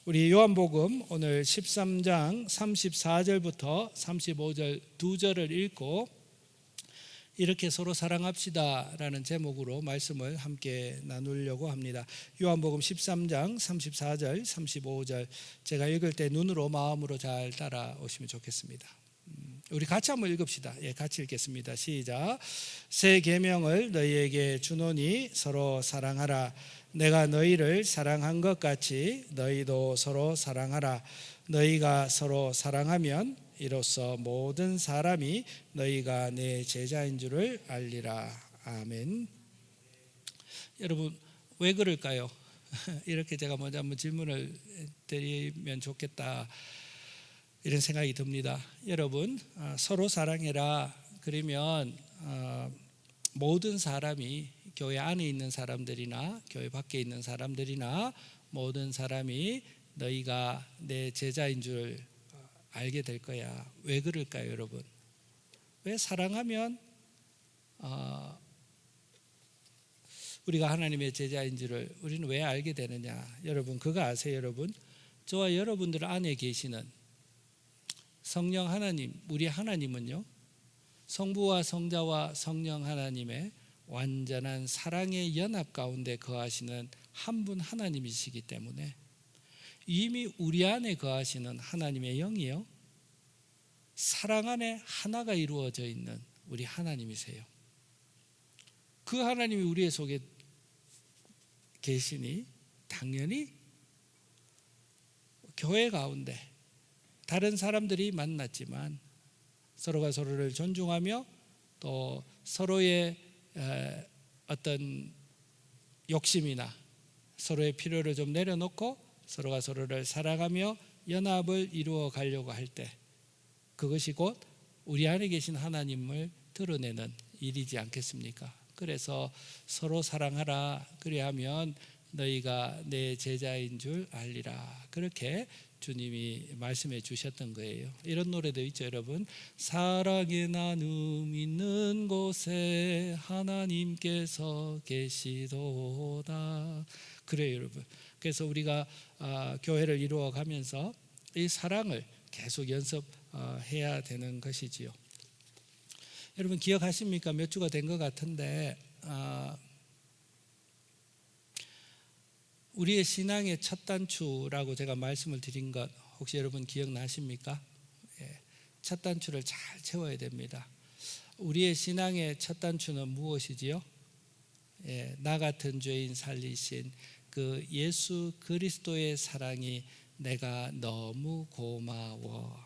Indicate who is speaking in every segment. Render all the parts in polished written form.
Speaker 1: 우리 요한복음 오늘 13장 34절부터 35절 두 절을 읽고 이렇게 서로 사랑합시다 라는 제목으로 말씀을 함께 나누려고 합니다. 요한복음 13장 34절 35절 제가 읽을 때 눈으로 마음으로 잘 따라오시면 좋겠습니다. 우리 같이 한번 읽읍시다. 같이 읽겠습니다. 시작. 새 계명을 너희에게 주노니 서로 사랑하라. 내가 너희를 사랑한 것 같이 너희도 서로 사랑하라. 너희가 서로 사랑하면 이로써 모든 사람이 너희가 내 제자인 줄을 알리라. 아멘. 여러분 왜 그럴까요? 이렇게 제가 먼저 한번 질문을 드리면 좋겠다 이런 생각이 듭니다. 여러분 서로 사랑해라 그러면 모든 사람이 교회 안에 있는 사람들이나 교회 밖에 있는 사람들이나 모든 사람이 너희가 내 제자인 줄 알게 될 거야. 왜 그럴까요, 여러분? 왜 사랑하면 우리가 하나님의 제자인 줄을 우리는 왜 알게 되느냐? 여러분 그거 아세요, 여러분? 저와 여러분들 안에 계시는 성령 하나님, 우리 하나님은요, 성부와 성자와 성령 하나님의 완전한 사랑의 연합 가운데 거하시는 한 분 하나님이시기 때문에 이미 우리 안에 거하시는 하나님의 영이요, 사랑 안에 하나가 이루어져 있는 우리 하나님이세요. 그 하나님이 우리 속에 계시니 당연히 교회 가운데 다른 사람들이 만났지만 서로가 서로를 존중하며 또 서로의 어떤 욕심이나 서로의 필요를 좀 내려놓고 서로가 서로를 사랑하며 연합을 이루어 가려고 할 때 그것이 곧 우리 안에 계신 하나님을 드러내는 일이지 않겠습니까? 그래서 서로 사랑하라. 그리하면 너희가 내 제자인 줄 알리라. 그렇게 주님이 말씀해 주셨던 거예요. 이런 노래도 있죠, 여러분. 사랑의 나눔 있는 곳에 하나님께서 계시도다. 그래요, 여러분. 그래서 우리가 교회를 이루어 가면서 이 사랑을 계속 연습해야 되는 것이지요. 여러분 기억하십니까? 몇 주가 된 것 같은데 우리의 신앙의 첫 단추라고 제가 말씀을 드린 것 혹시 여러분 기억나십니까? 첫 단추를 잘 채워야 됩니다. 우리의 신앙의 첫 단추는 무엇이지요? 나 같은 죄인 살리신 그 예수 그리스도의 사랑이 내가 너무 고마워.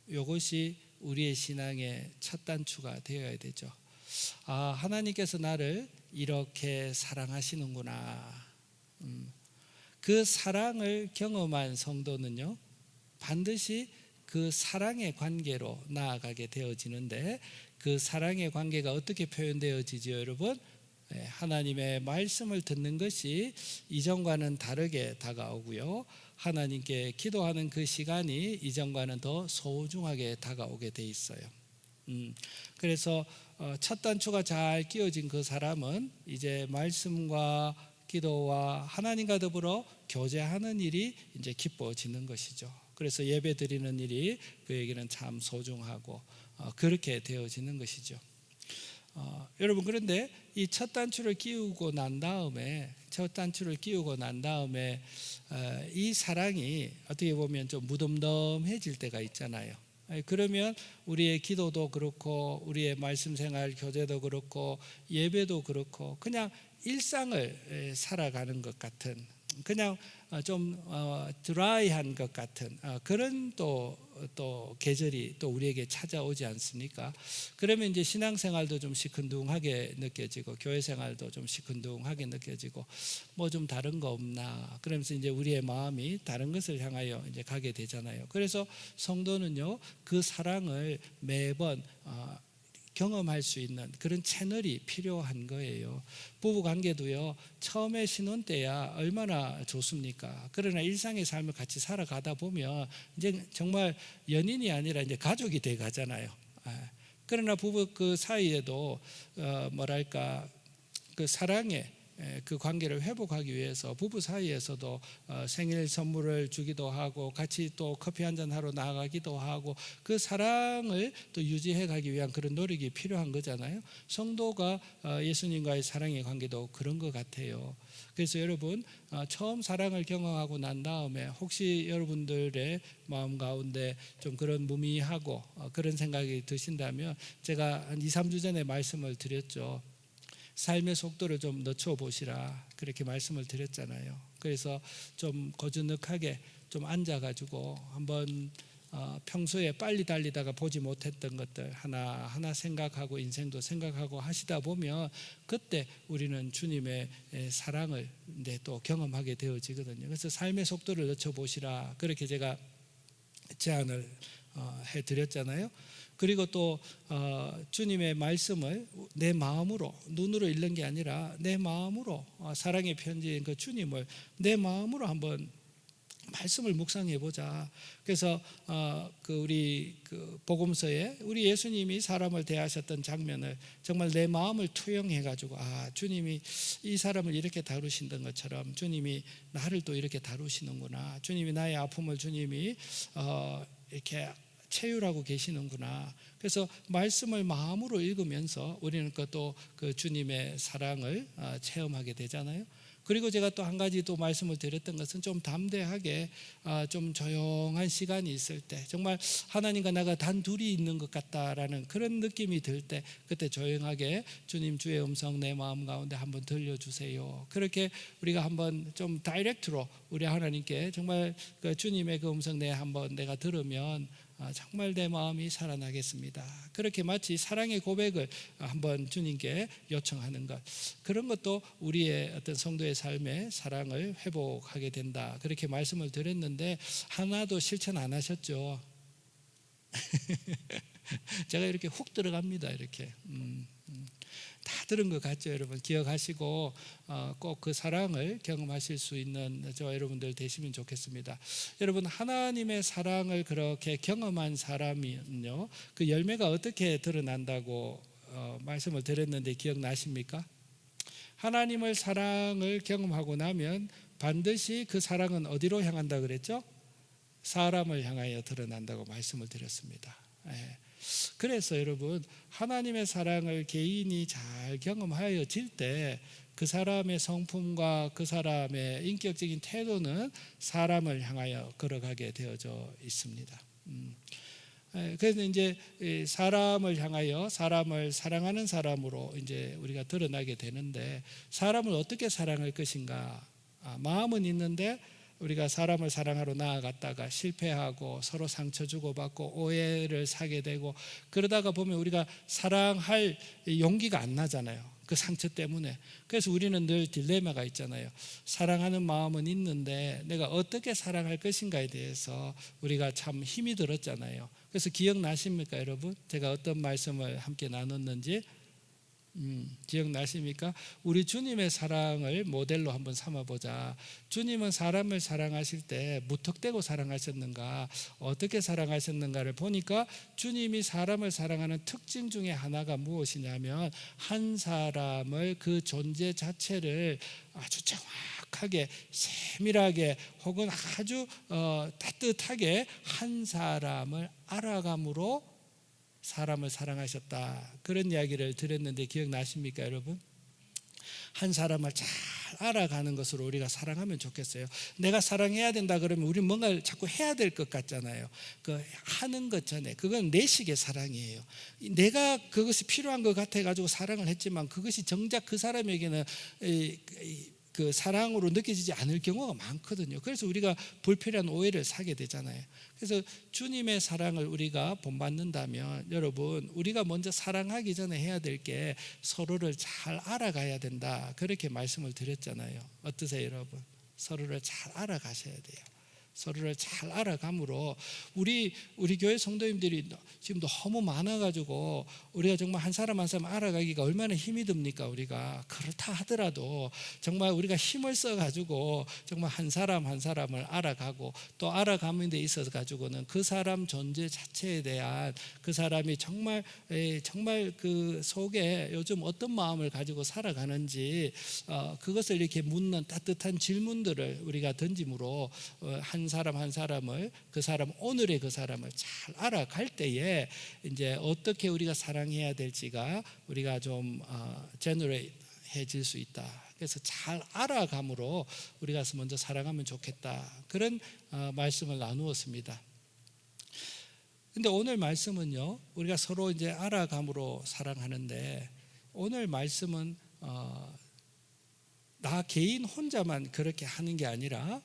Speaker 1: 이것이 우리의 신앙의 첫 단추가 되어야 되죠. 하나님께서 나를 이렇게 사랑하시는구나. 그 사랑을 경험한 성도는요, 반드시 그 사랑의 관계로 나아가게 되어지는데 그 사랑의 관계가 어떻게 표현되어지죠, 여러분? 하나님의 말씀을 듣는 것이 이전과는 다르게 다가오고요, 하나님께 기도하는 그 시간이 이전과는 더 소중하게 다가오게 돼 있어요. 그래서 첫 단추가 잘 끼워진 그 사람은 이제 말씀과 기도와 하나님과 더불어 교제하는 일이 이제 기뻐지는 것이죠. 그래서 예배 드리는 일이 그에게는 참 소중하고 그렇게 되어지는 것이죠. 여러분 그런데 이 첫 단추를 끼우고 난 다음에 이 사랑이 어떻게 보면 좀 무덤덤해질 때가 있잖아요. 그러면 우리의 기도도 그렇고 우리의 말씀 생활 교제도 그렇고 예배도 그렇고 그냥 일상을 살아가는 것 같은, 그냥 좀 드라이한 것 같은 그런 또 계절이 또 우리에게 찾아오지 않습니까? 그러면 이제 신앙생활도 좀 시큰둥하게 느껴지고 교회 생활도 좀 시큰둥하게 느껴지고 뭐 좀 다른 거 없나, 그러면서 이제 우리의 마음이 다른 것을 향하여 이제 가게 되잖아요. 그래서 성도는요, 그 사랑을 매번 경험할 수 있는 그런 채널이 필요한 거예요. 부부 관계도요, 처음에 신혼 때야 얼마나 좋습니까? 그러나 일상의 삶을 같이 살아가다 보면 이제 정말 연인이 아니라 이제 가족이 돼 가잖아요. 그러나 부부 그 사이에도 뭐랄까 그 사랑의 그 관계를 회복하기 위해서 부부 사이에서도 생일 선물을 주기도 하고 같이 또 커피 한잔 하러 나가기도 하고 그 사랑을 또 유지해 가기 위한 그런 노력이 필요한 거잖아요. 성도가 예수님과의 사랑의 관계도 그런 것 같아요. 그래서 여러분 처음 사랑을 경험하고 난 다음에 혹시 여러분들의 마음 가운데 좀 그런 무미하고 그런 생각이 드신다면 제가 한 2, 3주 전에 말씀을 드렸죠. 삶의 속도를 좀 늦춰보시라 그렇게 말씀을 드렸잖아요. 그래서 좀 거즈넉하게 좀 앉아가지고 한번 평소에 빨리 달리다가 보지 못했던 것들 하나하나 생각하고 인생도 생각하고 하시다 보면 그때 우리는 주님의 사랑을 또 경험하게 되어지거든요. 그래서 삶의 속도를 늦춰보시라 그렇게 제가 제안을 해드렸잖아요. 그리고 또 주님의 말씀을 내 마음으로 눈으로 읽는 게 아니라 내 마음으로 사랑의 편지인 그 주님을 내 마음으로 한번 말씀을 묵상해 보자. 그래서 우리 복음서에 우리 예수님이 사람을 대하셨던 장면을 정말 내 마음을 투영해 가지고 주님이 이 사람을 이렇게 다루시는 것처럼 주님이 나를 또 이렇게 다루시는구나. 주님이 나의 아픔을 주님이 이렇게 체휼하고 계시는구나. 그래서 말씀을 마음으로 읽으면서 우리는 또 그 주님의 사랑을 체험하게 되잖아요. 그리고 제가 또 한 가지 또 말씀을 드렸던 것은 좀 담대하게 좀 조용한 시간이 있을 때 정말 하나님과 나가 단둘이 있는 것 같다라는 그런 느낌이 들 때 그때 조용하게 주님 주의 음성 내 마음 가운데 한번 들려주세요. 그렇게 우리가 한번 좀 다이렉트로 우리 하나님께 정말 그 주님의 그 음성 한번 내가 들으면 정말 내 마음이 살아나겠습니다. 그렇게 마치 사랑의 고백을 한번 주님께 요청하는 것, 그런 것도 우리의 어떤 성도의 삶의 사랑을 회복하게 된다. 그렇게 말씀을 드렸는데 하나도 실천 안 하셨죠? 제가 이렇게 훅 들어갑니다. 이렇게 다 들은 것 같죠, 여러분? 기억하시고 꼭 그 사랑을 경험하실 수 있는 저와 여러분들 되시면 좋겠습니다. 여러분, 하나님의 사랑을 그렇게 경험한 사람은요, 그 열매가 어떻게 드러난다고 말씀을 드렸는데 기억나십니까? 하나님의 사랑을 경험하고 나면 반드시 그 사랑은 어디로 향한다 그랬죠? 사람을 향하여 드러난다고 말씀을 드렸습니다. 그래서 여러분, 하나님의 사랑을 개인이 잘 경험하여질 때 그 사람의 성품과 그 사람의 인격적인 태도는 사람을 향하여 걸어가게 되어져 있습니다. 그래서 이제 사람을 향하여 사람을 사랑하는 사람으로 이제 우리가 드러나게 되는데, 사람을 어떻게 사랑할 것인가? 마음은 있는데 우리가 사람을 사랑하러 나아갔다가 실패하고 서로 상처 주고받고 오해를 사게 되고 그러다가 보면 우리가 사랑할 용기가 안 나잖아요. 그 상처 때문에. 그래서 우리는 늘 딜레마가 있잖아요. 사랑하는 마음은 있는데 내가 어떻게 사랑할 것인가에 대해서 우리가 참 힘이 들었잖아요. 그래서 기억나십니까, 여러분? 제가 어떤 말씀을 함께 나눴는지 기억나십니까? 우리 주님의 사랑을 모델로 한번 삼아보자. 주님은 사람을 사랑하실 때 무턱대고 사랑하셨는가, 어떻게 사랑하셨는가를 보니까 주님이 사람을 사랑하는 특징 중에 하나가 무엇이냐면 한 사람을 그 존재 자체를 아주 정확하게 세밀하게 혹은 아주 따뜻하게 한 사람을 알아감으로 사람을 사랑하셨다. 그런 이야기를 드렸는데 기억나십니까, 여러분? 한 사람을 잘 알아가는 것으로 우리가 사랑하면 좋겠어요. 내가 사랑해야 된다 그러면 우리는 뭔가를 자꾸 해야 될 것 같잖아요. 그 하는 것 전에 그건 내식의 사랑이에요. 내가 그것이 필요한 것 같아가지고 사랑을 했지만 그것이 정작 그 사람에게는 그 사랑으로 느껴지지 않을 경우가 많거든요. 그래서 우리가 불필요한 오해를 사게 되잖아요. 그래서 주님의 사랑을 우리가 본받는다면 여러분, 우리가 먼저 사랑하기 전에 해야 될 게 서로를 잘 알아가야 된다. 그렇게 말씀을 드렸잖아요. 어떠세요, 여러분? 서로를 잘 알아가셔야 돼요. 서로를 잘 알아감으로 우리 교회 성도님들이 지금 너무 많아가지고 우리가 정말 한 사람 한 사람 알아가기가 얼마나 힘이 듭니까? 우리가 그렇다 하더라도 정말 우리가 힘을 써가지고 정말 한 사람 한 사람을 알아가고 또 알아가는 데 있어서 가지고는 그 사람 존재 자체에 대한 그 사람이 정말 그 속에 요즘 어떤 마음을 가지고 살아가는지 그것을 이렇게 묻는 따뜻한 질문들을 우리가 던짐으로 한 사람 한 사람을 그 사람 오늘의 그 사람을 잘 알아갈 때에 이제 어떻게 우리가 사랑해야 될지가 우리가 좀 제너레이트해질 수 있다. 그래서 잘 알아감으로 우리가 먼저 사랑하면 좋겠다. 그런 말씀을 나누었습니다. 근데 오늘 말씀은요, 우리가 서로 이제 알아감으로 사랑하는데 오늘 말씀은 나 개인 혼자만 그렇게 하는 게 아니라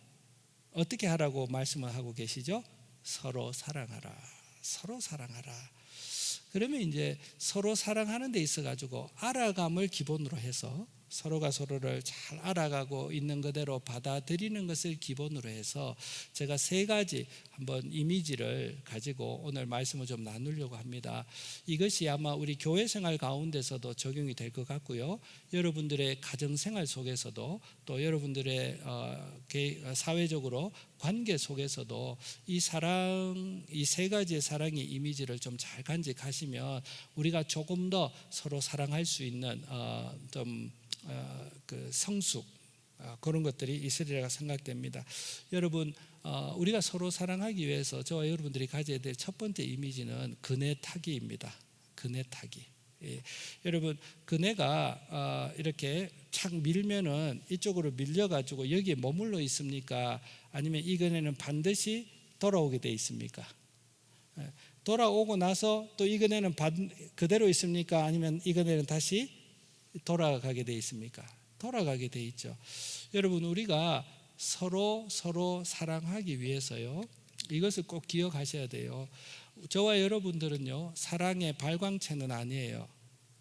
Speaker 1: 어떻게 하라고 말씀을 하고 계시죠? 서로 사랑하라. 서로 사랑하라. 그러면 이제 서로 사랑하는 데 있어 가지고 알아감을 기본으로 해서 서로가 서로를 잘 알아가고 있는 그대로 받아들이는 것을 기본으로 해서 제가 세 가지 한번 이미지를 가지고 오늘 말씀을 좀 나누려고 합니다. 이것이 아마 우리 교회 생활 가운데서도 적용이 될 것 같고요. 여러분들의 가정 생활 속에서도 또 여러분들의 사회적으로 관계 속에서도 이 사랑, 이 세 가지의 사랑의 이미지를 좀 잘 간직하시면 우리가 조금 더 서로 사랑할 수 있는 그 성숙 그런 것들이 있으리라 생각됩니다. 여러분, 우리가 서로 사랑하기 위해서 저와 여러분들이 가져야 될 첫 번째 이미지는 그네 타기입니다. 그네 타기. 예. 여러분, 그네가 이렇게 착 밀면은 이쪽으로 밀려가지고 여기에 머물러 있습니까? 아니면 이 그네는 반드시 돌아오게 돼 있습니까? 예. 돌아오고 나서 또 이 그네는 그대로 있습니까? 아니면 이 그네는 다시 돌아가게 돼 있습니까? 돌아가게 돼 있죠. 여러분, 우리가 서로 사랑하기 위해서요, 이것을 꼭 기억하셔야 돼요. 저와 여러분들은요, 사랑의 발광체는 아니에요.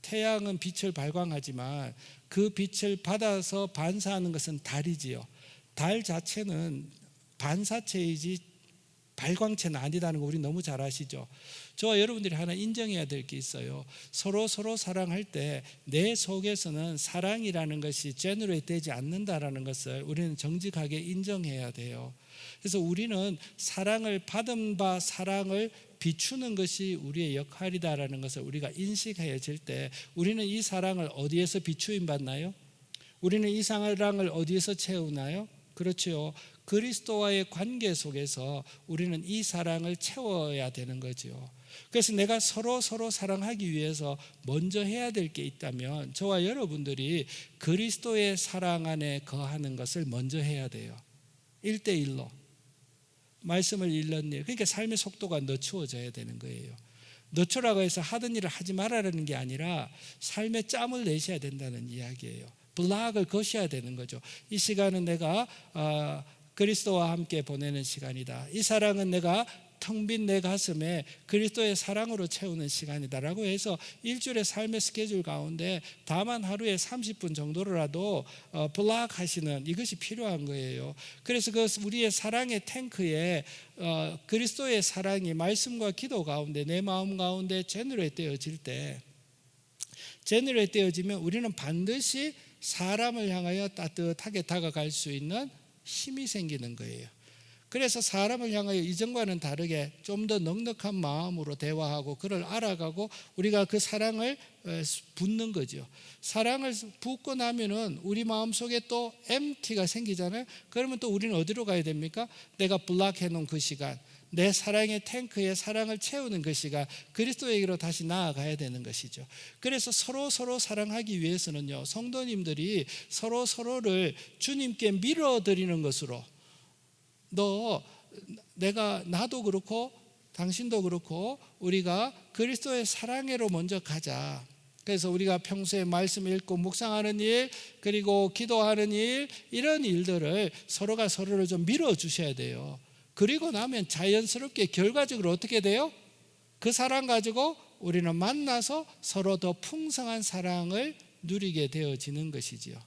Speaker 1: 태양은 빛을 발광하지만 그 빛을 받아서 반사하는 것은 달이지요. 달 자체는 반사체이지 발광체는 아니다는 거 우리 너무 잘 아시죠? 저와 여러분들이 하나 인정해야 될 게 있어요. 서로 사랑할 때 내 속에서는 사랑이라는 것이 제너레이트 되지 않는다라는 것을 우리는 정직하게 인정해야 돼요. 그래서 우리는 사랑을 받은 바 사랑을 비추는 것이 우리의 역할이다라는 것을 우리가 인식해질 때 우리는 이 사랑을 어디에서 비추임 받나요? 우리는 이 사랑을 어디에서 채우나요? 그렇죠. 그리스도와의 관계 속에서 우리는 이 사랑을 채워야 되는 거죠. 그래서 내가 서로 사랑하기 위해서 먼저 해야 될 게 있다면 저와 여러분들이 그리스도의 사랑 안에 거하는 것을 먼저 해야 돼요. 1대1로 말씀을 읽는 일, 그러니까 삶의 속도가 늦추어져야 되는 거예요. 늦추라고 해서 하던 일을 하지 말라는 게 아니라 삶에 짬을 내셔야 된다는 이야기예요. 블락을 거셔야 되는 거죠. 이 시간은 내가 그리스도와 함께 보내는 시간이다. 이 사랑은 내가 텅 빈 내 가슴에 그리스도의 사랑으로 채우는 시간이다라고 해서 일주일의 삶의 스케줄 가운데 다만 하루에 30분 정도라도 블락하시는 이것이 필요한 거예요. 그래서 그 우리의 사랑의 탱크에 그리스도의 사랑이 말씀과 기도 가운데 내 마음 가운데 제너레이트 되어질 때, 제너레이트 되어지면 우리는 반드시 사람을 향하여 따뜻하게 다가갈 수 있는 힘이 생기는 거예요. 그래서 사람을 향하여 이전과는 다르게 좀 더 넉넉한 마음으로 대화하고 그를 알아가고 우리가 그 사랑을 붓는 거죠. 사랑을 붓고 나면은 우리 마음속에 또 empty가 생기잖아요. 그러면 또 우리는 어디로 가야 됩니까? 내가 블락해 놓은 그 시간, 내 사랑의 탱크에 사랑을 채우는 그 시간, 그리스도에게로 다시 나아가야 되는 것이죠. 그래서 서로 사랑하기 위해서는요, 성도님들이 서로를 주님께 밀어드리는 것으로, 나도 그렇고 당신도 그렇고 우리가 그리스도의 사랑으로 먼저 가자. 그래서 우리가 평소에 말씀 읽고 묵상하는 일, 그리고 기도하는 일, 이런 일들을 서로가 서로를 좀 밀어주셔야 돼요. 그리고 나면 자연스럽게 결과적으로 어떻게 돼요? 그 사랑 가지고 우리는 만나서 서로 더 풍성한 사랑을 누리게 되어지는 것이지요.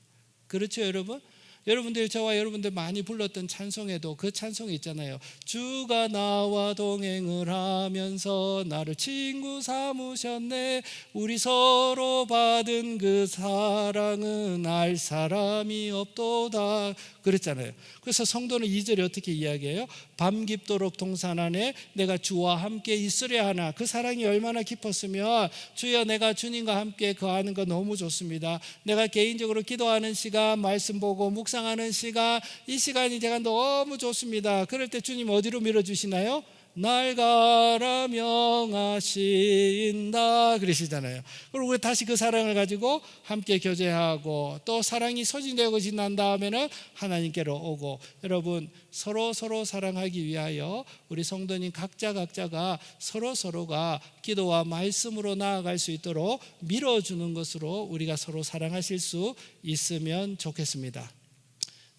Speaker 1: 그렇죠, 여러분? 여러분들, 저와 여러분들 많이 불렀던 찬송에도 그 찬송이 있잖아요. 주가 나와 동행을 하면서 나를 친구 삼으셨네. 우리 서로 받은 그 사랑은 알 사람이 없도다. 그랬잖아요. 그래서 성도는 2절에 어떻게 이야기해요? 밤 깊도록 동산 안에 내가 주와 함께 있으려 하나. 그 사랑이 얼마나 깊었으면, 주여 내가 주님과 함께 거하는 거 너무 좋습니다. 내가 개인적으로 기도하는 시간, 말씀 보고 묵상하는 시간, 이 시간이 제가 너무 좋습니다. 그럴 때 주님 어디로 밀어주시나요? 날 가라 명하신다 그러시잖아요. 그리고 우리 다시 그 사랑을 가지고 함께 교제하고, 또 사랑이 소진되고 지난 다음에는 하나님께로 오고. 여러분, 서로 사랑하기 위하여 우리 성도님 각자가 서로가 기도와 말씀으로 나아갈 수 있도록 밀어주는 것으로 우리가 서로 사랑하실 수 있으면 좋겠습니다.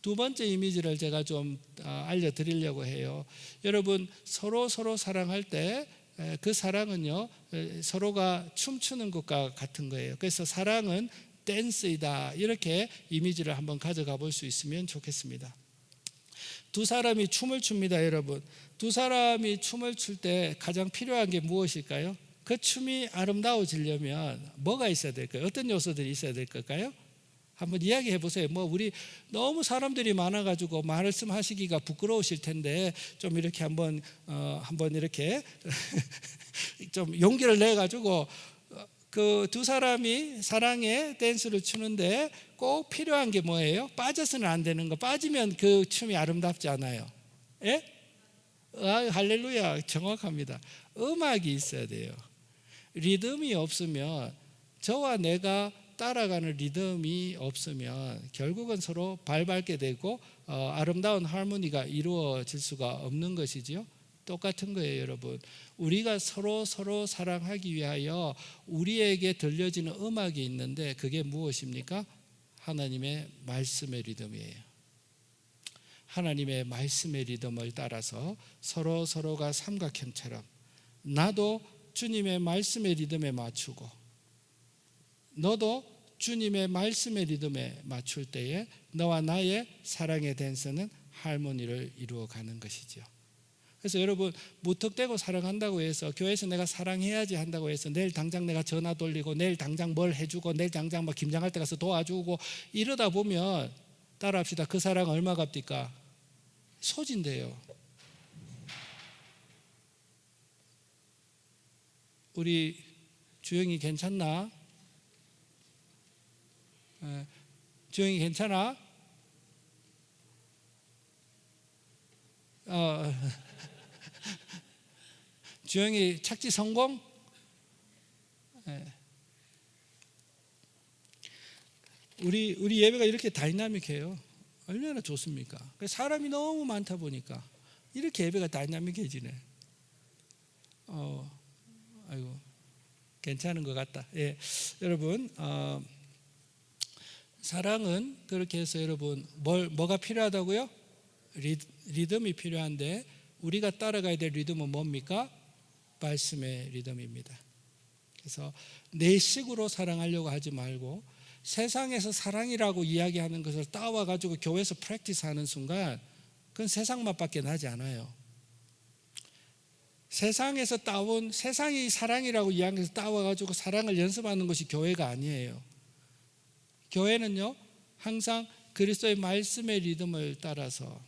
Speaker 1: 두 번째 이미지를 제가 좀 알려드리려고 해요. 여러분, 서로 사랑할 때 그 사랑은요, 서로가 춤추는 것과 같은 거예요. 그래서 사랑은 댄스이다, 이렇게 이미지를 한번 가져가 볼 수 있으면 좋겠습니다. 두 사람이 춤을 춥니다. 여러분, 두 사람이 춤을 출 때 가장 필요한 게 무엇일까요? 그 춤이 아름다워지려면 뭐가 있어야 될까요? 어떤 요소들이 있어야 될 걸까요? 한번 이야기해 보세요. 우리 너무 사람들이 많아가지고 말씀하시기가 부끄러우실 텐데, 좀 이렇게 한번 이렇게 좀 용기를 내 가지고 그 두 사람이 사랑의 댄스를 추는데 꼭 필요한 게 뭐예요? 빠져서는 안 되는 거. 빠지면 그 춤이 아름답지 않아요. 예? 할렐루야, 정확합니다. 음악이 있어야 돼요. 리듬이 없으면, 저와 내가 따라가는 리듬이 없으면 결국은 서로 밟게 되고 아름다운 하모니가 이루어질 수가 없는 것이지요. 똑같은 거예요. 여러분, 우리가 서로 사랑하기 위하여 우리에게 들려지는 음악이 있는데, 그게 무엇입니까? 하나님의 말씀의 리듬이에요. 하나님의 말씀의 리듬을 따라서 서로가 삼각형처럼, 나도 주님의 말씀의 리듬에 맞추고 너도 주님의 말씀의 리듬에 맞출 때에 너와 나의 사랑의 댄스는 하모니를 이루어가는 것이죠. 그래서 여러분, 무턱대고 사랑한다고 해서, 교회에서 내가 사랑해야지 한다고 해서 내일 당장 내가 전화 돌리고 내일 당장 뭘 해주고 내일 당장 막 김장할 때 가서 도와주고 이러다 보면, 따라합시다, 그 사랑 얼마 값입니까? 소진돼요. 우리 주영이 괜찮나? 주영이 괜찮아? 주영이 착지 성공? 우리 예배가 이렇게 다이나믹해요. 얼마나 좋습니까? 사람이 너무 많다 보니까 이렇게 예배가 다이나믹해지네. 아이고, 괜찮은 것 같다. 예, 여러분, 사랑은 그렇게 해서 여러분, 뭐가 필요하다고요? 리듬이 필요한데, 우리가 따라가야 될 리듬은 뭡니까? 말씀의 리듬입니다. 그래서 내 식으로 사랑하려고 하지 말고, 세상에서 사랑이라고 이야기하는 것을 따와가지고 교회에서 프랙티스하는 순간, 그건 세상 맛밖에 나지 않아요. 세상에서 따온, 세상이 사랑이라고 이야기해서 따와가지고 사랑을 연습하는 것이 교회가 아니에요. 교회는요, 항상 그리스도의 말씀의 리듬을 따라서,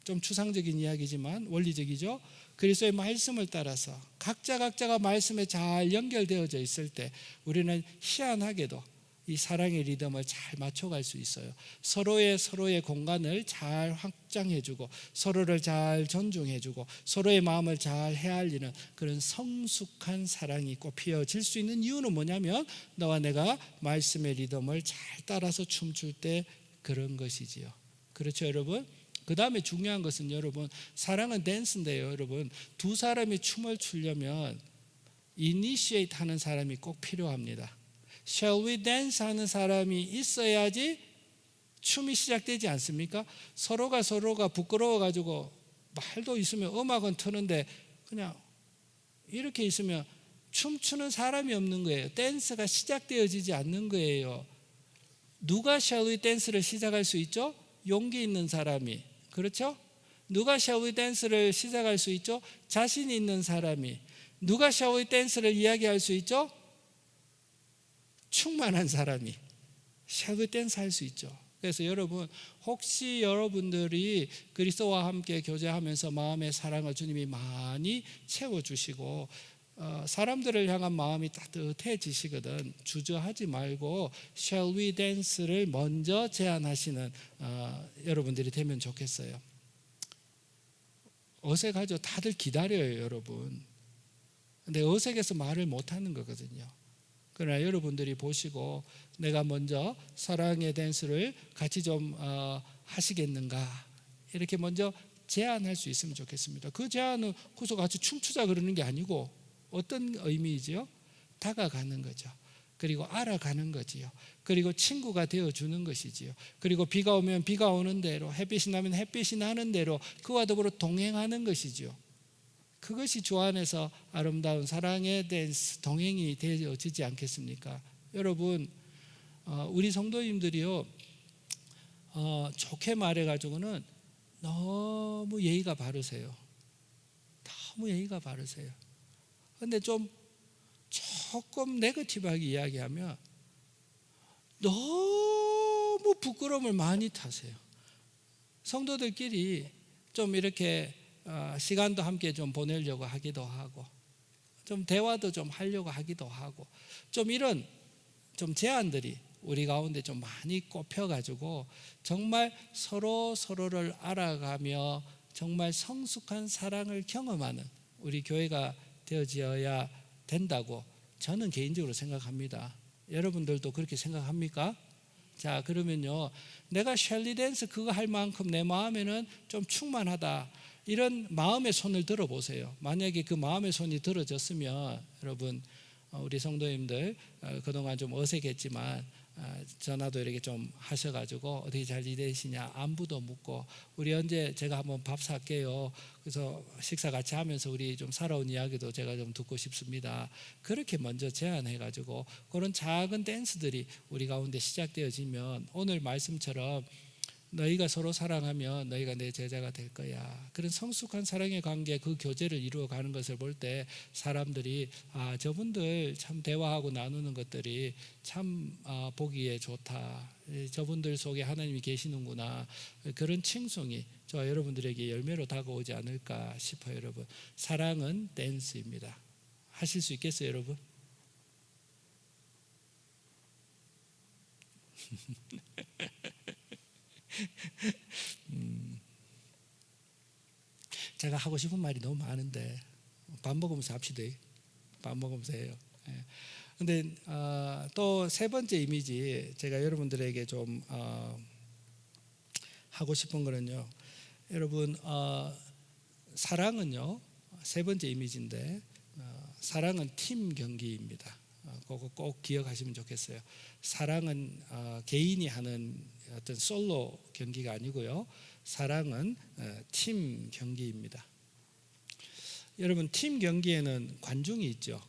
Speaker 1: 좀 추상적인 이야기지만 원리적이죠. 그리스도의 말씀을 따라서 각자가 말씀에 잘 연결되어져 있을 때, 우리는 희한하게도 이 사랑의 리듬을 잘 맞춰갈 수 있어요. 서로의 공간을 잘 확장해주고, 서로를 잘 존중해주고, 서로의 마음을 잘 헤아리는 그런 성숙한 사랑이 꽃피어질 수 있는 이유는 뭐냐면, 너와 내가 말씀의 리듬을 잘 따라서 춤출 때 그런 것이지요. 그렇죠, 여러분? 그 다음에 중요한 것은, 여러분, 사랑은 댄스인데요. 여러분, 두 사람이 춤을 추려면 이니시에이트 하는 사람이 꼭 필요합니다. Shall we dance 하는 사람이 있어야지 춤이 시작되지 않습니까? 서로가 부끄러워가지고 말도 있으면 음악은 트는데 그냥 이렇게 있으면 춤추는 사람이 없는 거예요. 댄스가 시작되어지지 않는 거예요. 누가 Shall we dance를 시작할 수 있죠? 용기 있는 사람이. 그렇죠? 누가 Shall we dance를 시작할 수 있죠? 자신 있는 사람이. 누가 Shall we dance를 이야기할 수 있죠? 충만한 사람이 Shall we dance 할 수 있죠. 그래서 여러분, 혹시 여러분들이 그리스도와 함께 교제하면서 마음의 사랑을 주님이 많이 채워주시고 사람들을 향한 마음이 따뜻해지시거든 주저하지 말고 Shall we dance를 먼저 제안하시는 여러분들이 되면 좋겠어요. 어색하죠. 다들 기다려요, 여러분. 근데 어색해서 말을 못하는 거거든요. 그러나 여러분들이 보시고 내가 먼저 사랑의 댄스를 같이 좀 하시겠는가 이렇게 먼저 제안할 수 있으면 좋겠습니다. 그 제안은 거기서 같이 춤추자 그러는 게 아니고 어떤 의미이지요? 다가가는 거죠. 그리고 알아가는 거지요. 그리고 친구가 되어주는 것이지요. 그리고 비가 오면 비가 오는 대로, 햇빛이 나면 햇빛이 나는 대로 그와 더불어 동행하는 것이지요. 그것이 주 안에서 아름다운 사랑의 댄스, 동행이 되어지지 않겠습니까? 여러분, 우리 성도님들이요, 좋게 말해가지고는 너무 예의가 바르세요. 너무 예의가 바르세요. 근데 조금 네거티브하게 이야기하면 너무 부끄러움을 많이 타세요. 성도들끼리 좀 이렇게 시간도 함께 좀 보내려고 하기도 하고 좀 대화도 좀 하려고 하기도 하고 좀 이런 좀 제안들이 우리 가운데 좀 많이 꼽혀가지고 정말 서로를 알아가며 정말 성숙한 사랑을 경험하는 우리 교회가 되어져야 된다고 저는 개인적으로 생각합니다. 여러분들도 그렇게 생각합니까? 자, 그러면요, 내가 셸리 댄스 그거 할 만큼 내 마음에는 좀 충만하다, 이런 마음의 손을 들어보세요. 만약에 그 마음의 손이 들어졌으면 여러분, 우리 성도님들 그동안 좀 어색했지만 전화도 이렇게 좀 하셔가지고 어떻게 잘 지내시냐 안부도 묻고 우리 언제 제가 한번 밥 살게요. 그래서 식사 같이 하면서 우리 좀 살아온 이야기도 제가 좀 듣고 싶습니다. 그렇게 먼저 제안해가지고 그런 작은 댄스들이 우리 가운데 시작되어지면 오늘 말씀처럼 너희가 서로 사랑하면 너희가 내 제자가 될 거야. 그런 성숙한 사랑의 관계, 그 교제를 이루어가는 것을 볼 때 사람들이 저분들 참 대화하고 나누는 것들이 참 보기에 좋다. 저분들 속에 하나님이 계시는구나. 그런 칭송이 저 여러분들에게 열매로 다가오지 않을까 싶어요. 여러분, 사랑은 댄스입니다. 하실 수 있겠어요, 여러분? 제가 하고 싶은 말이 너무 많은데 밥 먹으면서 합시다. 밥 먹으면서 해요. 근데 또 세 번째 이미지 제가 여러분들에게 좀 하고 싶은 거는요, 여러분, 사랑은요 세 번째 이미지인데 사랑은 팀 경기입니다. 그거 꼭 기억하시면 좋겠어요. 사랑은 개인이 하는 어떤 솔로 경기가 아니고요, 사랑은 팀 경기입니다. 여러분, 팀 경기에는 관중이 있죠.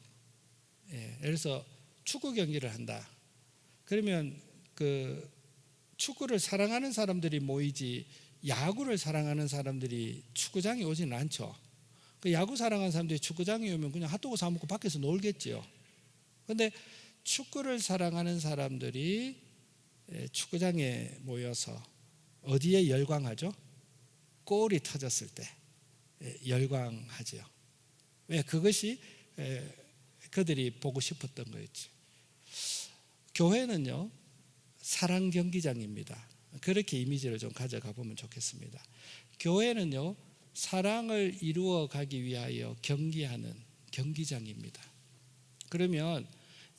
Speaker 1: 예를 들어서 축구 경기를 한다. 그러면 그 축구를 사랑하는 사람들이 모이지 야구를 사랑하는 사람들이 축구장에 오지는 않죠. 그 야구 사랑하는 사람들이 축구장에 오면 그냥 핫도그 사 먹고 밖에서 놀겠죠. 그런데 축구를 사랑하는 사람들이 축구장에 모여서 어디에 열광하죠? 골이 터졌을 때 열광하죠. 왜? 그것이 그들이 보고 싶었던 거였죠. 교회는요 사랑 경기장입니다. 그렇게 이미지를 좀 가져가 보면 좋겠습니다. 교회는요 사랑을 이루어 가기 위하여 경기하는 경기장입니다. 그러면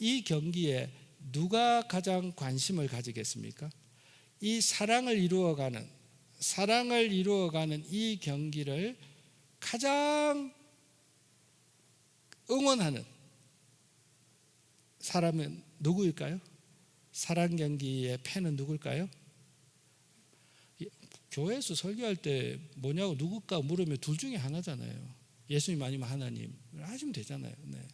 Speaker 1: 이 경기에 누가 가장 관심을 가지겠습니까? 이 사랑을 이루어가는 이 경기를 가장 응원하는 사람은 누구일까요? 사랑 경기의 팬은 누굴까요? 교회에서 설교할 때 뭐냐고 누굴까 물으면 둘 중에 하나잖아요. 예수님 아니면 하나님 하시면 되잖아요. 네.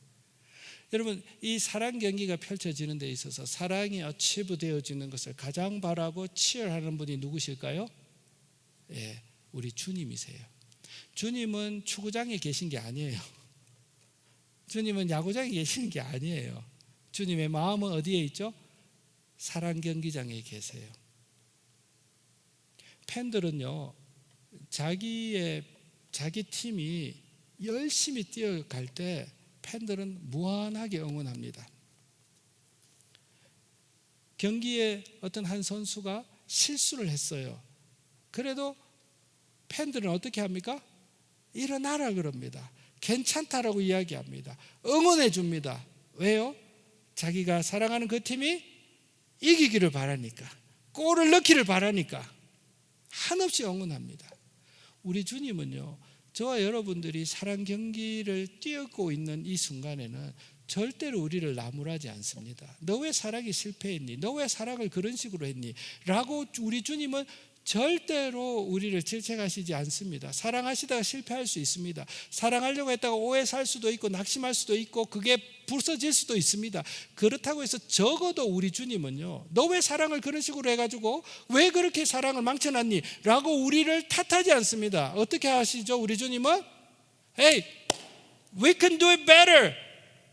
Speaker 1: 여러분, 이 사랑 경기가 펼쳐지는 데 있어서 사랑이 어치브 되어지는 것을 가장 바라고 치열하는 분이 누구실까요? 예, 우리 주님이세요. 주님은 축구장에 계신 게 아니에요. 주님은 야구장에 계시는 게 아니에요. 주님의 마음은 어디에 있죠? 사랑 경기장에 계세요. 팬들은요, 자기 팀이 열심히 뛰어갈 때 팬들은 무한하게 응원합니다. 경기에 어떤 한 선수가 실수를 했어요. 그래도 팬들은 어떻게 합니까? 일어나라 그럽니다. 괜찮다라고 이야기합니다. 응원해 줍니다. 왜요? 자기가 사랑하는 그 팀이 이기기를 바라니까, 골을 넣기를 바라니까 한없이 응원합니다. 우리 주님은요, 저와 여러분들이 사랑 경기를 뛰고 있는 이 순간에는 절대로 우리를 나무라지 않습니다. 너 왜 사랑이 실패했니? 너 왜 사랑을 그런 식으로 했니? 라고 우리 주님은 절대로 우리를 질책하시지 않습니다. 사랑하시다가 실패할 수 있습니다. 사랑하려고 했다가 오해살 수도 있고 낙심할 수도 있고 그게 부서질 수도 있습니다. 그렇다고 해서 적어도 우리 주님은요, 너 왜 사랑을 그런 식으로 해가지고 왜 그렇게 사랑을 망쳐놨니? 라고 우리를 탓하지 않습니다. 어떻게 하시죠? 우리 주님은 Hey, we can do it better.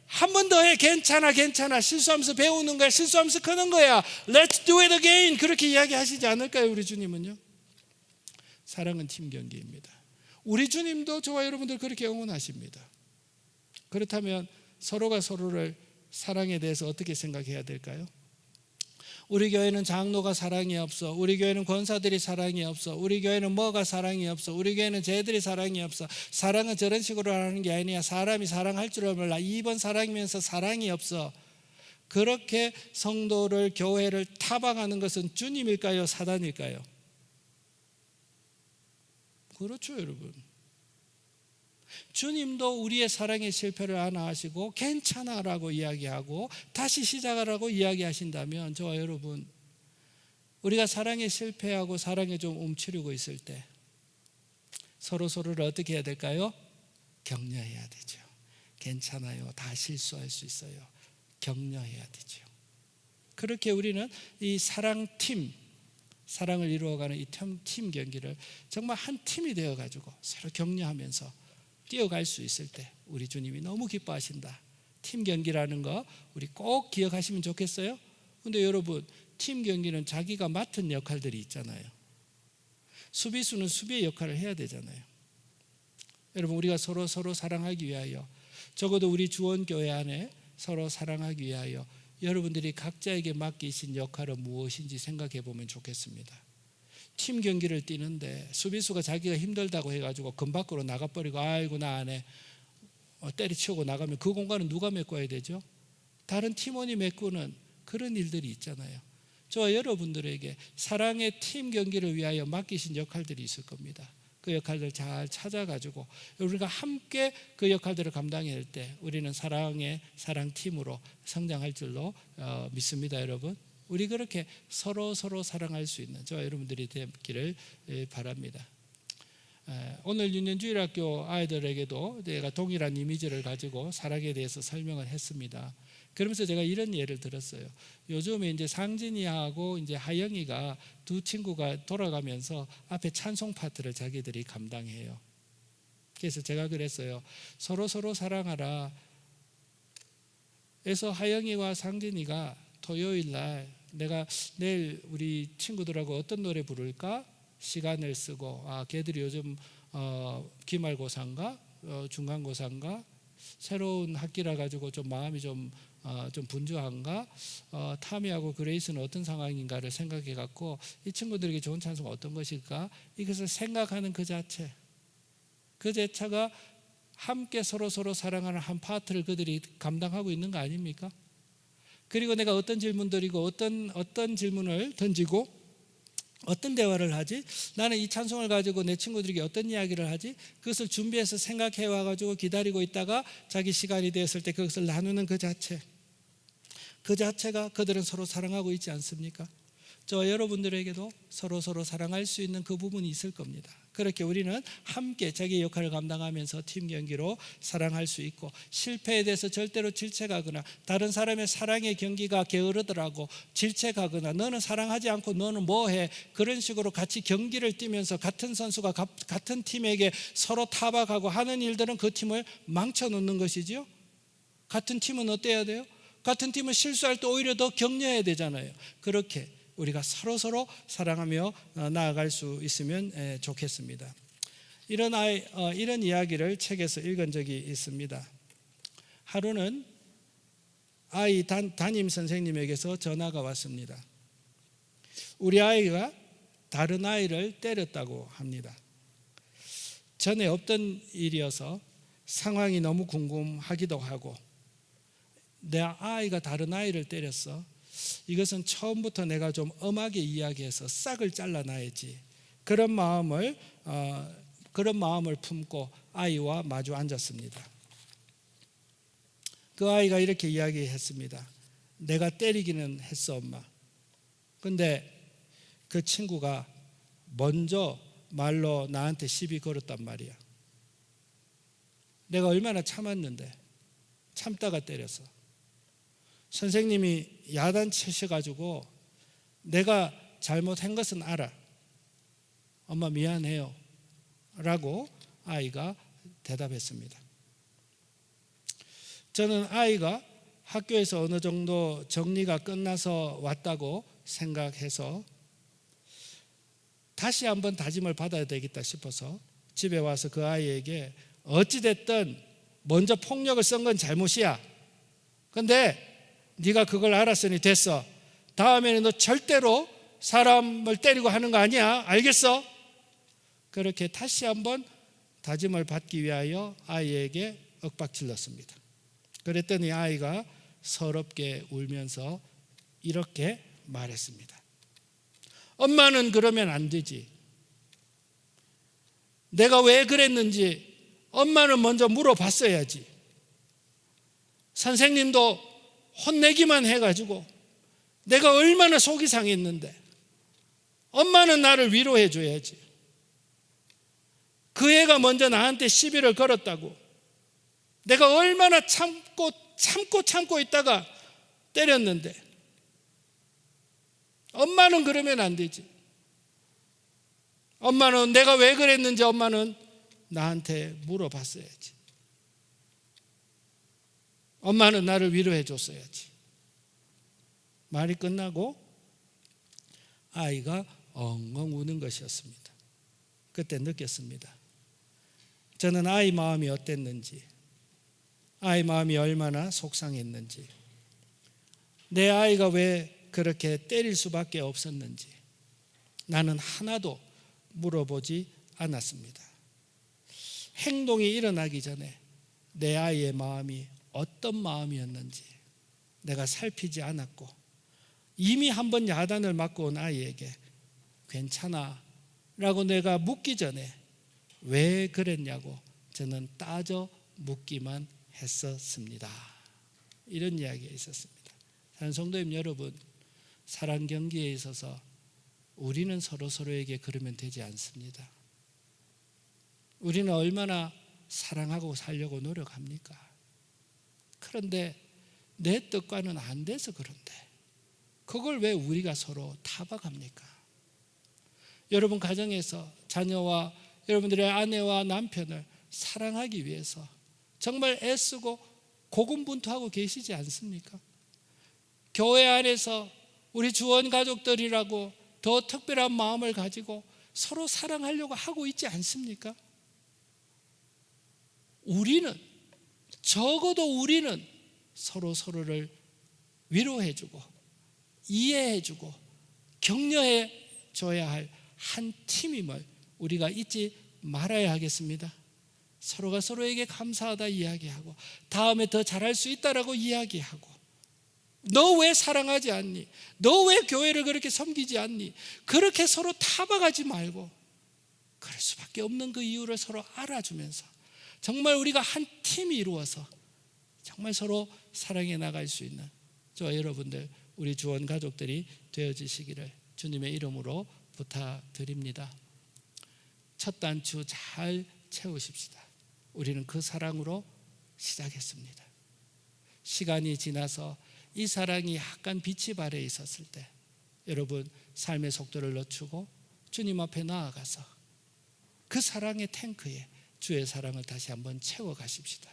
Speaker 1: 한 번 더 해. 괜찮아. 실수하면서 배우는 거야. 실수하면서 크는 거야. Let's do it again. 그렇게 이야기하시지 않을까요? 우리 주님은요. 사랑은 팀 경기입니다. 우리 주님도 저와 여러분들 그렇게 응원하십니다. 그렇다면 서로가 서로를 사랑에 대해서 어떻게 생각해야 될까요? 우리 교회는 장로가 사랑이 없어. 우리 교회는 권사들이 사랑이 없어. 우리 교회는 뭐가 사랑이 없어. 우리 교회는 쟤들이 사랑이 없어. 사랑은 저런 식으로 하는 게 아니야. 사람이 사랑할 줄을 몰라. 2번 사랑이면서 사랑이 없어. 그렇게 성도를, 교회를 타박하는 것은 주님일까요? 사단일까요? 그렇죠, 여러분. 주님도 우리의 사랑의 실패를 안아하시고 괜찮아라고 이야기하고 다시 시작하라고 이야기하신다면 저와 여러분, 우리가 사랑에 실패하고 사랑에 좀 움츠리고 있을 때 서로를 어떻게 해야 될까요? 격려해야 되죠. 괜찮아요. 다 실수할 수 있어요. 격려해야 되죠. 그렇게 우리는 이 사랑을 이루어가는 이 팀 경기를 정말 한 팀이 되어가지고 서로 격려하면서 뛰어갈 수 있을 때 우리 주님이 너무 기뻐하신다. 팀 경기라는 거 우리 꼭 기억하시면 좋겠어요. 근데 여러분, 팀 경기는 자기가 맡은 역할들이 있잖아요. 수비수는 수비의 역할을 해야 되잖아요. 여러분, 우리가 서로 사랑하기 위하여, 적어도 우리 주원교회 안에 서로 사랑하기 위하여 여러분들이 각자에게 맡기신 역할은 무엇인지 생각해 보면 좋겠습니다. 팀 경기를 뛰는데 수비수가 자기가 힘들다고 해가지고 금 밖으로 나가버리고 아이고 나 안 해 때려치우고 나가면 그 공간은 누가 메꿔야 되죠? 다른 팀원이 메꾸는 그런 일들이 있잖아요. 저와 여러분들에게 사랑의 팀 경기를 위하여 맡기신 역할들이 있을 겁니다. 그 역할들을 잘 찾아가지고 우리가 함께 그 역할들을 감당할 때 우리는 사랑팀으로 성장할 줄로 믿습니다. 여러분, 우리 그렇게 서로 사랑할 수 있는 저와 여러분들이 되기를 바랍니다. 오늘 윤년주일학교 아이들에게도 제가 동일한 이미지를 가지고 사랑에 대해서 설명을 했습니다. 그러면서 제가 이런 예를 들었어요. 요즘에 이제 상진이하고 이제 하영이가 두 친구가 돌아가면서 앞에 찬송 파트를 자기들이 감당해요. 그래서 제가 그랬어요. 서로 사랑하라. 그래서 하영이와 상진이가 토요일 날 내가 내일 우리 친구들하고 어떤 노래 부를까 시간을 쓰고, 걔들이 요즘 기말고사인가 중간고사인가 새로운 학기라 가지고 좀 마음이 좀 분주한가, 타미하고 그레이스는 어떤 상황인가를 생각해 갖고 이 친구들에게 좋은 찬송은 어떤 것일까, 이것을 생각하는 그 자체가 함께 서로 사랑하는 한 파트를 그들이 감당하고 있는 거 아닙니까? 그리고 내가 어떤 질문 드리고 어떤 질문을 던지고 어떤 대화를 하지, 나는 이 찬송을 가지고 내 친구들에게 어떤 이야기를 하지, 그것을 준비해서 생각해 와가지고 기다리고 있다가 자기 시간이 되었을 때 그것을 나누는 그 자체가 그들은 서로 사랑하고 있지 않습니까? 저와 여러분들에게도 서로 사랑할 수 있는 그 부분이 있을 겁니다. 그렇게 우리는 함께 자기 역할을 감당하면서 팀 경기로 사랑할 수 있고, 실패에 대해서 절대로 질책하거나 다른 사람의 사랑의 경기가 게으르더라고 질책하거나 너는 사랑하지 않고 너는 뭐해, 그런 식으로 같이 경기를 뛰면서 같은 선수가 같은 팀에게 서로 타박하고 하는 일들은 그 팀을 망쳐놓는 것이지요. 같은 팀은 어때야 돼요? 같은 팀은 실수할 때 오히려 더 격려해야 되잖아요. 그렇게 우리가 서로 사랑하며 나아갈 수 있으면 좋겠습니다. 이런 이야기를 책에서 읽은 적이 있습니다. 하루는 아이 담임 선생님에게서 전화가 왔습니다. 우리 아이가 다른 아이를 때렸다고 합니다. 전에 없던 일이어서 상황이 너무 궁금하기도 하고, 내 아이가 다른 아이를 때렸어, 이것은 처음부터 내가 좀 엄하게 이야기해서 싹을 잘라놔야지, 그런 마음을 품고 아이와 마주 앉았습니다. 그 아이가 이렇게 이야기했습니다. 내가 때리기는 했어 엄마. 근데 그 친구가 먼저 말로 나한테 시비 걸었단 말이야. 내가 얼마나 참았는데 참다가 때렸어. 선생님이 야단치셔가지고 내가 잘못한 것은 알아. 엄마 미안해요 라고 아이가 대답했습니다. 저는 아이가 학교에서 어느 정도 정리가 끝나서 왔다고 생각해서 다시 한번 다짐을 받아야 되겠다 싶어서 집에 와서 그 아이에게 어찌됐든 먼저 폭력을 쓴 건 잘못이야. 근데 네가 그걸 알았으니 됐어. 다음에는 너 절대로 사람을 때리고 하는 거 아니야. 알겠어? 그렇게 다시 한번 다짐을 받기 위하여 아이에게 윽박질렀습니다. 그랬더니 아이가 서럽게 울면서 이렇게 말했습니다. 엄마는 그러면 안 되지. 내가 왜 그랬는지 엄마는 먼저 물어봤어야지. 선생님도 혼내기만 해가지고 내가 얼마나 속이 상했는데 엄마는 나를 위로해 줘야지. 그 애가 먼저 나한테 시비를 걸었다고 내가 얼마나 참고 있다가 때렸는데 엄마는 그러면 안 되지. 엄마는 내가 왜 그랬는지 엄마는 나한테 물어봤어야지. 엄마는 나를 위로해 줬어야지. 말이 끝나고 아이가 엉엉 우는 것이었습니다. 그때 느꼈습니다. 저는 아이 마음이 어땠는지, 아이 마음이 얼마나 속상했는지, 내 아이가 왜 그렇게 때릴 수밖에 없었는지 나는 하나도 물어보지 않았습니다. 행동이 일어나기 전에 내 아이의 마음이 어떤 마음이었는지 내가 살피지 않았고, 이미 한번 야단을 맞고 온 아이에게 괜찮아 라고 내가 묻기 전에 왜 그랬냐고 저는 따져 묻기만 했었습니다. 이런 이야기가 있었습니다. 사랑하는 성도님 여러분, 사랑 경기에 있어서 우리는 서로에게 그러면 되지 않습니다. 우리는 얼마나 사랑하고 살려고 노력합니까? 그런데 내 뜻과는 안 돼서 그런데 그걸 왜 우리가 서로 타박합니까? 여러분 가정에서 자녀와 여러분들의 아내와 남편을 사랑하기 위해서 정말 애쓰고 고군분투하고 계시지 않습니까? 교회 안에서 우리 주원 가족들이라고 더 특별한 마음을 가지고 서로 사랑하려고 하고 있지 않습니까? 적어도 우리는 서로를 위로해주고 이해해주고 격려해줘야 할 한 팀임을 우리가 잊지 말아야 하겠습니다. 서로가 서로에게 감사하다 이야기하고 다음에 더 잘할 수 있다라고 이야기하고, 너 왜 사랑하지 않니? 너 왜 교회를 그렇게 섬기지 않니? 그렇게 서로 타박하지 말고 그럴 수밖에 없는 그 이유를 서로 알아주면서 정말 우리가 한 팀이 이루어서 정말 서로 사랑해 나갈 수 있는 저와 여러분들 우리 주원 가족들이 되어지시기를 주님의 이름으로 부탁드립니다. 첫 단추 잘 채우십시다. 우리는 그 사랑으로 시작했습니다. 시간이 지나서 이 사랑이 약간 빛이 발해 있었을 때 여러분 삶의 속도를 늦추고 주님 앞에 나아가서 그 사랑의 탱크에 주의 사랑을 다시 한번 채워가십시다.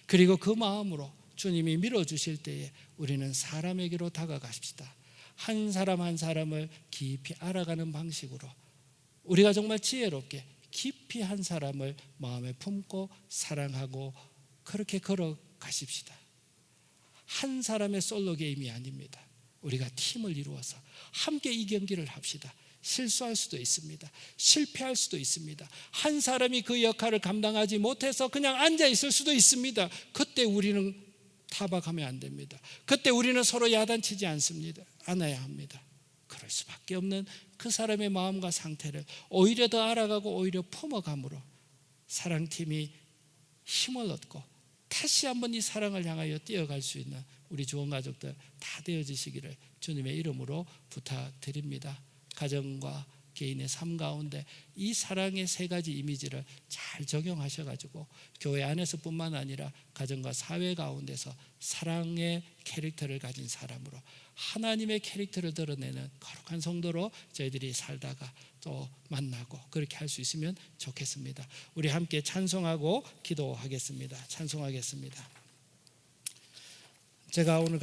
Speaker 1: 그리고 그 마음으로 주님이 밀어주실 때에 우리는 사람에게로 다가가십시다. 한 사람 한 사람을 깊이 알아가는 방식으로 우리가 정말 지혜롭게 깊이 한 사람을 마음에 품고 사랑하고 그렇게 걸어가십시다. 한 사람의 솔로 게임이 아닙니다. 우리가 팀을 이루어서 함께 이 경기를 합시다. 실수할 수도 있습니다. 실패할 수도 있습니다. 한 사람이 그 역할을 감당하지 못해서 그냥 앉아 있을 수도 있습니다. 그때 우리는 타박하면 안 됩니다. 그때 우리는 서로 야단치지 않아야 합니다. 그럴 수밖에 없는 그 사람의 마음과 상태를 오히려 더 알아가고 오히려 품어감으로 사랑팀이 힘을 얻고 다시 한번 이 사랑을 향하여 뛰어갈 수 있는 우리 주원 가족들 다 되어지시기를 주님의 이름으로 부탁드립니다. 가정과 개인의 삶 가운데 이 사랑의 세 가지 이미지를 잘 적용하셔가지고 교회 안에서뿐만 아니라 가정과 사회 가운데서 사랑의 캐릭터를 가진 사람으로 하나님의 캐릭터를 드러내는 거룩한 성도로 저희들이 살다가 또 만나고 그렇게 할 수 있으면 좋겠습니다. 우리 함께 찬송하고 기도하겠습니다. 찬송하겠습니다. 제가 오늘